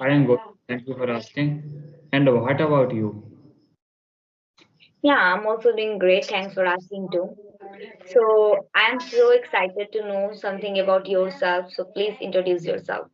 I am good. Thank you for asking. And what about you? Yeah, I'm also doing great. Thanks for asking too. So, I'm so excited to know something about yourself. So, please introduce yourself.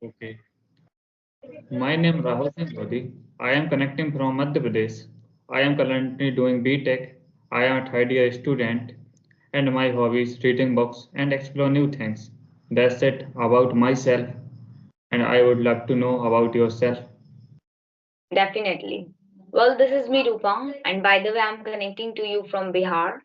Okay. My name is Rahul Singh Lodi. I am connecting from Madhya Pradesh. I am currently doing B.Tech. I am a third year student, and my hobby is reading books and explore new things. That's it about myself, and I would love to know about yourself. Definitely. Well, this is me, Rupa. And by the way, I'm connecting to you from Bihar.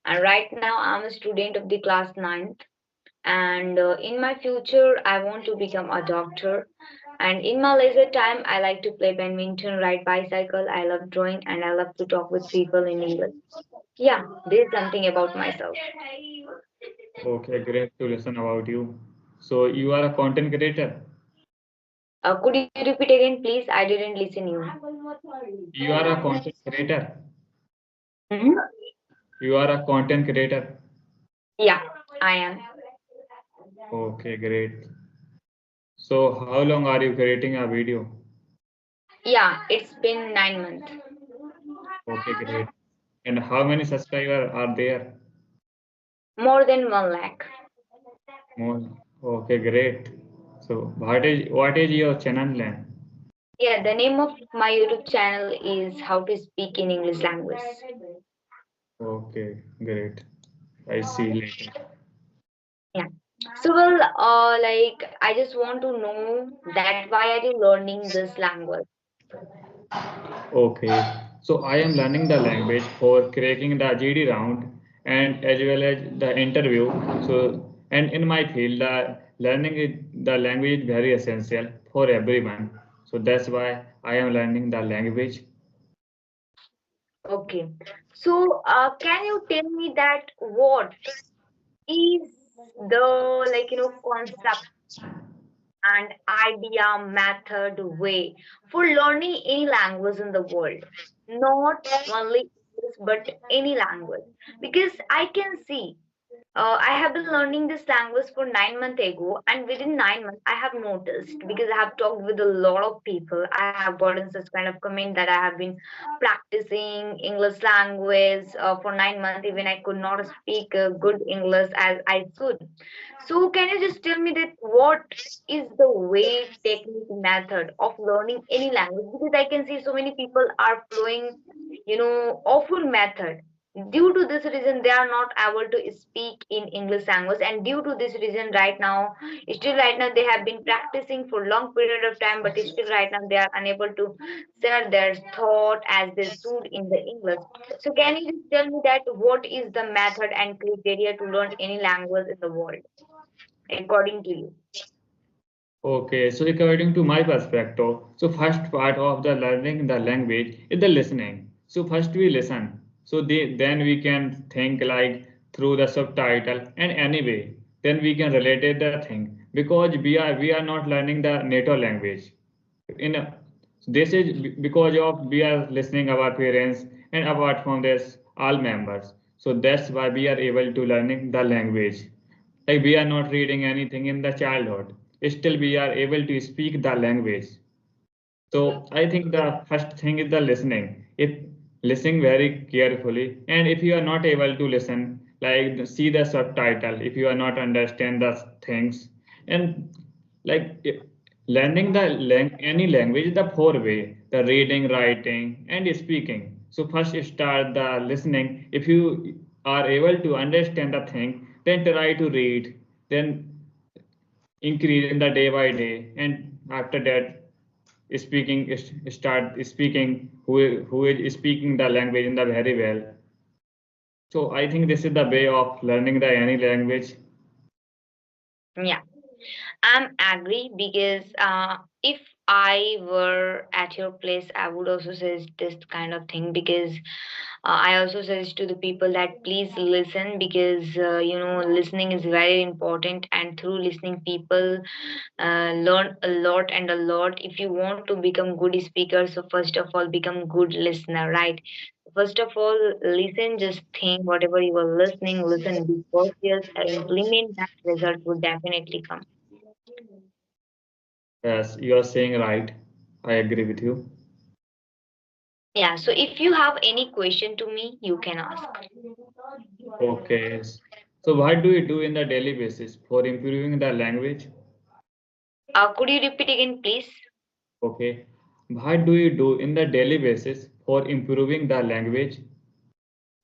And right now, I'm a student of the class ninth. And in my future, I want to become a doctor. And in my leisure time, I like to play badminton, ride bicycle. I love drawing, and I love to talk with people in English. Yeah, this is something about myself. Okay, great to listen about you. So you are a content creator. Could you repeat again, please? I didn't listen you. You are a content creator. Mhm. You are a content creator. Yeah, I am. Okay, great. So how long are you creating a video? Yeah, it's been 9 months. Okay, great. And how many subscribers are there? More than 1 lakh. More. Okay, great. So what is your channel name? Yeah, the name of my YouTube channel is How to Speak in English Language. Okay, great. I see later. Yeah. So well, I just want to know that why are you learning this language? Okay. So I am learning the language for cracking the GD round and as well as the interview. So and in my field, the learning the language is very essential for everyone. So that's why I am learning the language. Okay. So, can you tell me that what is the concept and idea, method, way for learning any language in the world? Not only English, but any language. Because I can see I have been learning this language for 9 months ago, and within 9 months, I have noticed because I have talked with a lot of people. I have gotten such kind of comment that I have been practicing English language for 9 months. Even I could not speak good English as I should. So, can you just tell me that what is the way, technique, method of learning any language? Because I can see so many people are following, awful method. Due to this reason, they are not able to speak in English language, and due to this reason, right now, they have been practicing for long period of time, but still right now they are unable to share their thought as they should in the English. So, can you just tell me that what is the method and criteria to learn any language in the world, according to you? Okay, so according to my perspective, so first part of the learning the language is the listening. So first we listen. So then we can think like through the subtitle and anyway, then we can relate it the thing because we are not learning the native language. In a, this is because of we are listening our parents and apart from this all members. So that's why we are able to learning the language. Like we are not reading anything in the childhood, still we are able to speak the language. So I think the first thing is the listening. If listening very carefully, and if you are not able to listen, like see the subtitle if you are not understand the things. And like learning the any language is the four way: the reading, writing, and speaking. So first start the listening. If you are able to understand the thing, then try to read, then increase in the day by day, and after that start speaking who is speaking the language in the very well. So I think this is the way of learning the any language. Yeah. I'm agree because if I were at your place, I would also suggest this kind of thing because I also suggest to the people that please listen because listening is very important, and through listening, people learn a lot and a lot. If you want to become good speaker, so first of all, become good listener, right? First of all, listen, just think whatever you are listening, listen, be cautious, and implement that result would definitely come. Yes, you are saying right. I agree with you. Yeah, so if you have any question to me, you can ask. Okay. So what do you do in the daily basis for improving the language? Could you repeat again, please? Okay. What do you do in the daily basis for improving the language?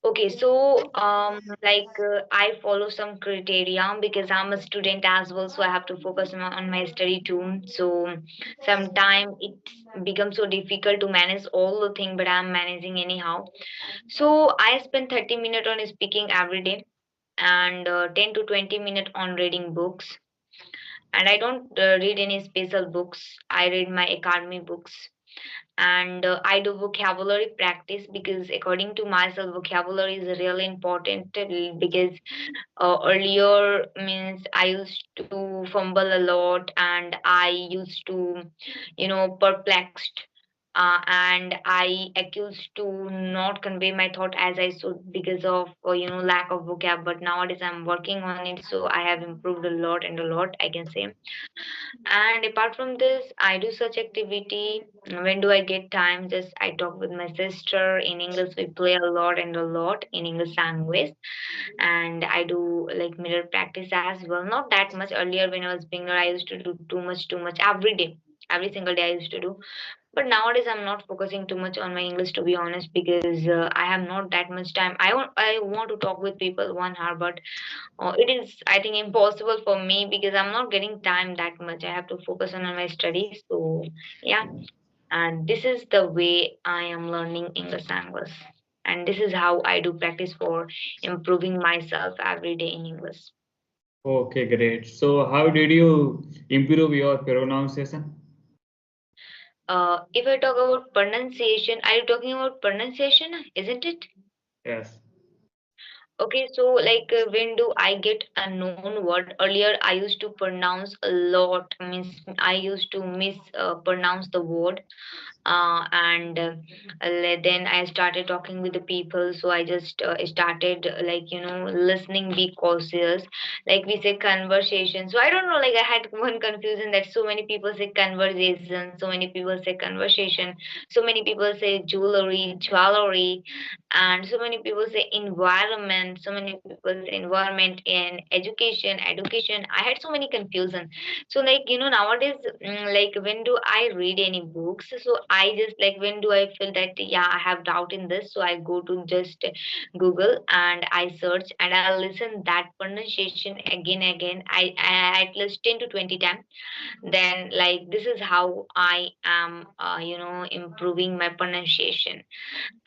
Okay, so I follow some criteria because I'm a student as well, so I have to focus on my study too. So sometimes it becomes so difficult to manage all the thing, but I'm managing anyhow. So I spend 30 minutes on speaking every day and 10 to 20 minutes on reading books. And I don't read any special books. I read my academy books and I do vocabulary practice because according to myself vocabulary is really important because earlier means I used to fumble a lot and I used to perplexed and I accused to not convey my thought as I should because of lack of vocab, but nowadays I'm working on it, so I have improved a lot and a lot, I can say. And apart from this, I do such activity. When do I get time? Just I talk with my sister. In English, we play a lot and a lot in English language. And I do like mirror practice as well. Not that much. Earlier, when I was younger, I used to do too much every day. Every single day I used to do. But nowadays, I'm not focusing too much on my English to be honest, because I have not that much time. I want to talk with people 1 hour, but it is, I think, impossible for me because I'm not getting time that much. I have to focus on my studies. So, yeah, and this is the way I am learning English language. And this is how I do practice for improving myself every day in English. Okay, great. So how did you improve your pronunciation? If I talk about pronunciation, are you talking about pronunciation? Isn't it? Yes. Okay, so when do I get a known word? Earlier, I used to pronounce a lot. Means I used to pronounce the word, and then I started talking with the people. So I just started listening, be cautious. Like we say conversation. So I don't know. Like I had one confusion that so many people say conversation, so many people say conversation, so many people say jewelry, and so many people say environment, so many people say environment in education. I had so many confusion. So nowadays, like when do I read any books, so I just like when do I feel that yeah, I have doubt in this, so I go to just Google and I search and I listen that pronunciation again. I at least 10 to 20 times. Then like this is how I am improving my pronunciation.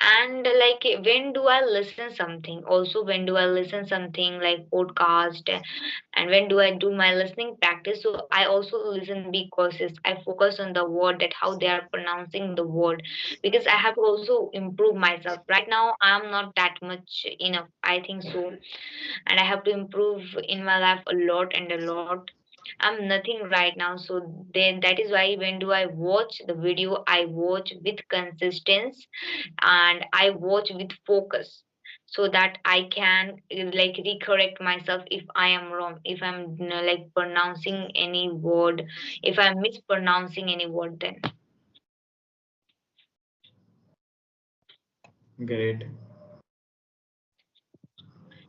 And like when do I listen something, also when do I listen something like podcast, and when do I do my listening practice, so I also listen because I focus on the word, that how they are pronouncing the word, because I have to also improve myself. Right now I'm not that much enough, I think so, and I have to improve in my life a lot and a lot. I'm nothing right now, so then that is why when do I watch the video, I watch with consistency and I watch with focus, so that I can like recorrect myself if I am wrong, if I'm like pronouncing any word, if I'm mispronouncing any word. Then Great.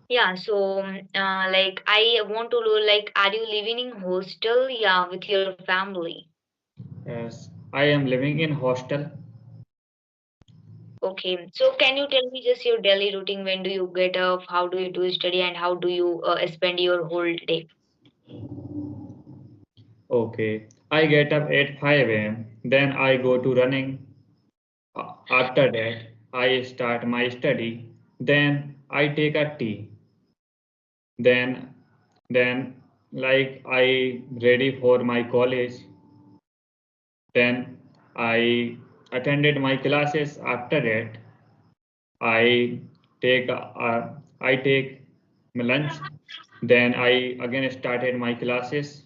yeah, so like I want to know, like, are you living in hostel? Yeah, with your family. Yes. I am living in hostel. Okay, so can you tell me just your daily routine? When do you get up? How do you do study? And how do you spend your whole day? Okay. I get up at 5 a.m. Then I go to running. After that, I start my study. Then I take a tea. Then then like I ready for my college. Then I attended my classes. After that, I I take my lunch. Then I again started my classes.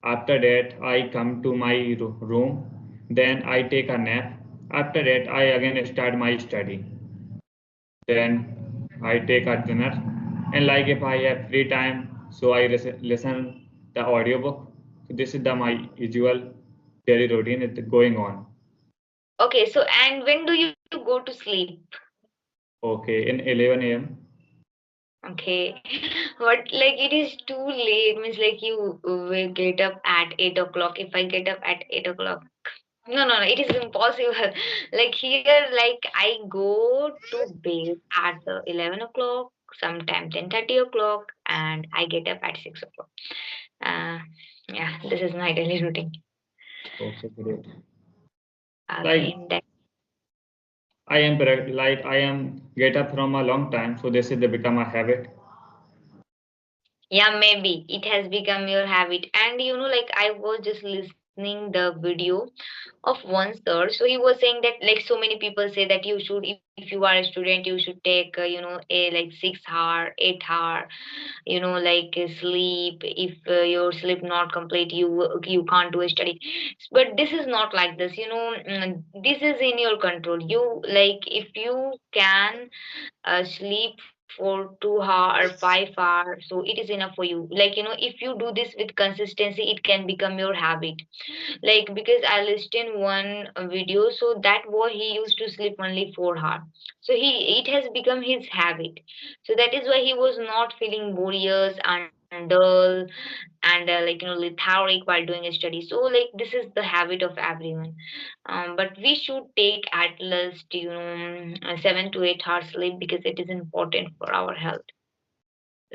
After that, I come to my room. Then I take a nap. After that, I again start my study. Then I take a dinner. And like if I have free time, so I listen the audiobook. So this is the my usual. daily routine is going on. Okay, so and when do you go to sleep? Okay, in 11 a.m. Okay, but like it is too late. Means like you will get up at 8 o'clock. If I get up at 8 o'clock, no, no, no, it is impossible. Like here, like I go to bed at 11 o'clock, sometime 10:30 o'clock, and I get up at 6 o'clock. Uh, yeah, this is my daily routine. Okay, great. Like Okay, that I am get up from a long time, so this is the become a habit. yeah, maybe it has become your habit. And like I was just listening the video of one sir. So he was saying that like so many people say that you should, if you are a student, you should take a like 6 hour, 8 hour, like sleep. If your sleep not complete, you can't do a study. But this is not like this. This is in your control. You like if you can sleep for 2 hour, 5 hour, so it is enough for you. Like if you do this with consistency, it can become your habit. Like because I listened one video, so that boy he used to sleep only 4 hours. So it has become his habit. So that is why he was not feeling boreous and dull and lethargic while doing a study. So like this is the habit of everyone. But we should take at least 7 to 8 hours sleep because it is important for our health.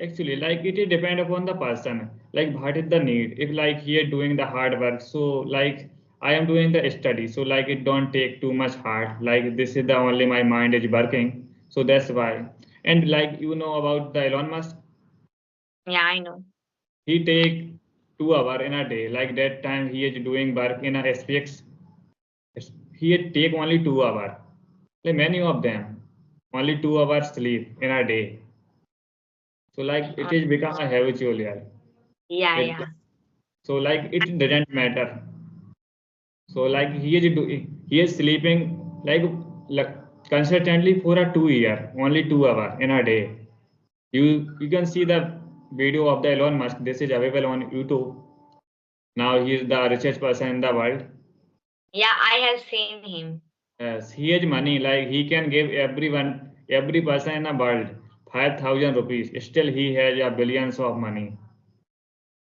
Actually, like it is depend upon the person. Like what is the need? If like he is doing the hard work, so like I am doing the study, so like it don't take too much hard. Like this is the only my mind is working, so that's why. And like you know about the Elon Musk, Yeah, I know. he take 2 hour in a day. Like that time he is doing work in a SPX. He take only 2 hour. Like many of them, only 2 hours sleep in a day. So like it is become a habitual, yeah. Yeah, It yeah. so like it doesn't matter. So like he is sleeping like consistently for a 2 year, only 2 hour in a day. You can see the video of the Elon Musk. This is available on YouTube. Now he is the richest person in the world. Yeah, I have seen him. Yes, he has money. Like he can give everyone, every person in the world 5,000 rupees. Still he has a billions of money.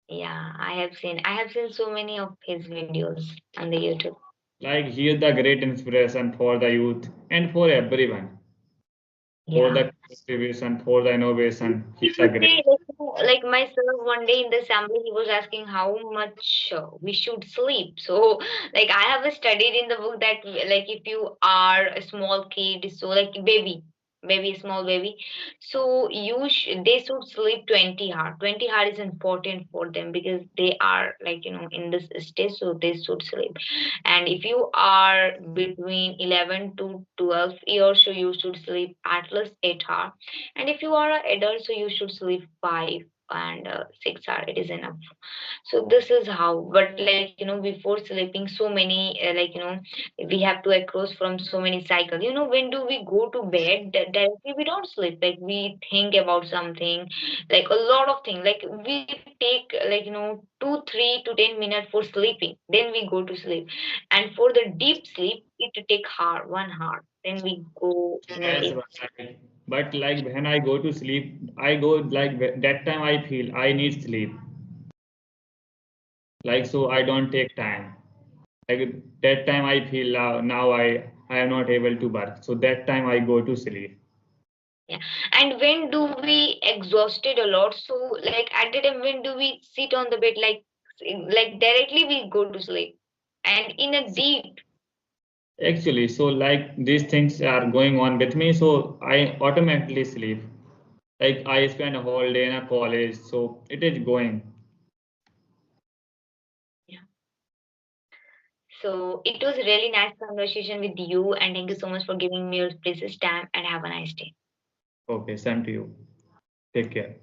Yeah, I have seen so many of his videos on the YouTube. Like he is the great inspiration for the youth and for everyone. For Yeah. the contribution, for the innovation. He He's a would great. say, like my sir, one day in the assembly, he was asking how much we should sleep. So, like, I have studied in the book that, like, if you are a small kid, so like baby, small baby, so they should sleep 20 hours. 20 hours is important for them because they are, like, in this stage, so they should sleep. And if you are between 11 to 12 years, so you should sleep at least 8 hours. And if you are an adult, so you should sleep 5 and 6 hours. It is enough. So this is how. But like before sleeping, so many we have to across from so many cycles. When do we go to bed? Directly we don't sleep. Like we think about something, like a lot of things. Like we take 2, 3 to 10 minutes for sleeping. Then we go to sleep, and for the deep sleep, it take hour, 1 hour. Then we go in a That's deep. right. But like when I go to sleep, I go like that time I feel I need sleep. Like so I don't take time. Like that time I feel now I am not able to work. So that time I go to sleep. Yeah. And when do we exhausted a lot? So like at the time when do we sit on the bed like directly we go to sleep and in a deep. Actually, so like these things are going on with me, so I automatically sleep. Like I spend a whole day in a college, so it is going. Yeah. So it was really nice conversation with you and thank you so much for giving me your precious time and have a nice day. Okay, same to you. Take care.